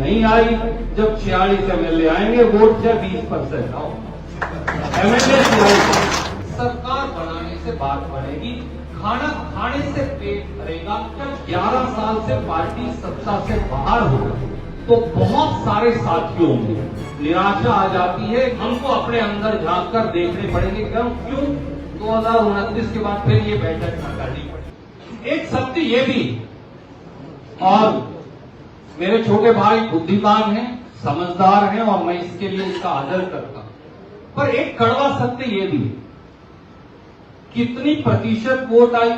नहीं आई। जब 46 MLA आएंगे, वोट से 20% आओ। MLA सरकार बनाने से बात बढ़ेगी, खाना खाने से पेट भरेगा। जब 11 साल से पार्टी सत्ता से बाहर होगा तो बहुत सारे साथियों में निराशा आ जाती है। हमको अपने अंदर झांक कर देखने पड़ेंगे क्यों 2029 के बाद फिर ये बैठक न करनी पड़े। एक सत्य ये भी, और मेरे छोटे भाई बुद्धिमान हैं, समझदार हैं और मैं इसके लिए इसका आदर करता हूं, पर एक कड़वा सत्य ये भी, कितनी प्रतिशत वोट आई।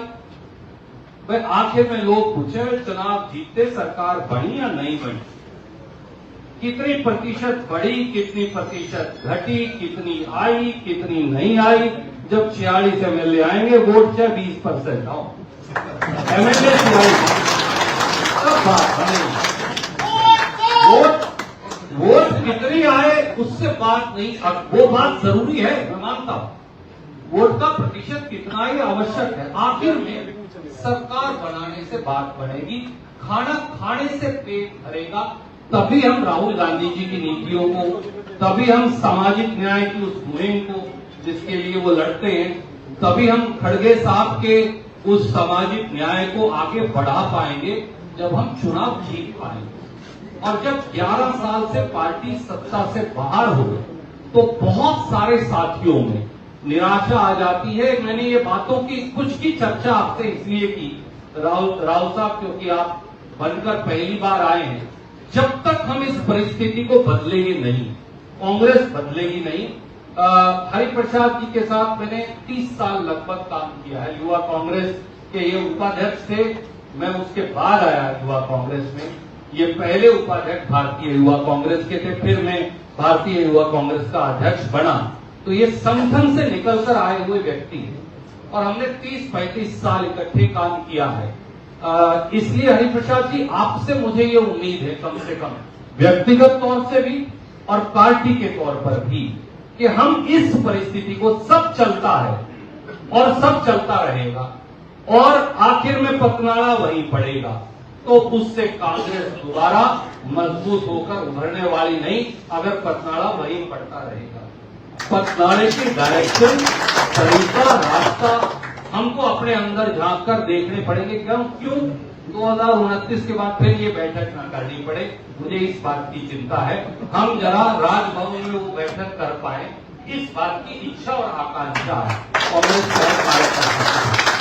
भाई आखिर में लोग पूछे चुनाव जीते सरकार बनी या नहीं बनी, कितनी प्रतिशत बढ़ी, कितनी प्रतिशत घटी, कितनी आई, कितनी नहीं आई। जब 46 MLA आएंगे, वोट से 20% आओ। MLA 46 सब बात बनेगी। वोट कितनी आए उससे बात नहीं, अब वो बात जरूरी है, मैं मानता हूं। वोट का प्रतिशत कितना ही आवश्यक है। आखिर में सरकार बनाने से बात बढ़ेगी, खाना खाने से पेट भरेगा। तभी हम राहुल गांधी जी की नीतियों को, तभी हम सामाजिक न्याय की उस मुहिम को जिसके लिए वो लड़ते हैं, तभी हम खड़गे साहब के उस सामाजिक न्याय को आगे बढ़ा पाएंगे जब हम चुनाव जीत पाएंगे। और जब 11 साल से पार्टी सत्ता से बाहर हो तो बहुत सारे साथियों में निराशा आ जाती है। मैंने ये बातों की कुछ की चर्चा आपसे इसलिए की, राहुल साहब, क्योंकि आप बनकर पहली बार आए हैं। जब तक हम इस परिस्थिति को बदलेंगे नहीं, कांग्रेस बदलेगी नहीं। हरिप्रसाद जी के साथ मैंने 30 साल लगभग काम किया है। युवा कांग्रेस के ये उपाध्यक्ष थे, मैं उसके बाद आया युवा कांग्रेस में। ये पहले उपाध्यक्ष भारतीय युवा कांग्रेस के थे, फिर मैं भारतीय युवा कांग्रेस का अध्यक्ष बना। तो ये संगठन से निकलकर आए हुए व्यक्ति हैं और हमने 30-35 साल इकट्ठे काम किया है। इसलिए हरिप्रसाद जी, आपसे मुझे ये उम्मीद है, कम से कम व्यक्तिगत तौर से भी और पार्टी के तौर पर भी, कि हम इस परिस्थिति को, सब चलता है और सब चलता रहेगा और आखिर में पतनाड़ा वहीं पड़ेगा, तो उससे कांग्रेस दोबारा मजबूत होकर उभरने वाली नहीं, अगर पतनाड़ा वहीं पड़ता रहेगा। पतनाड़े की डायरेक्शन, तरीका, रास्ता हमको अपने अंदर झांक कर देखने पड़ेंगे क्यों 2029 के बाद फिर ये बैठक न करनी पड़े। मुझे इस बात की चिंता है। हम जरा राजभवन में वो बैठक कर पाए, इस बात की इच्छा और आकांक्षा है कांग्रेस कार्यकर्ता।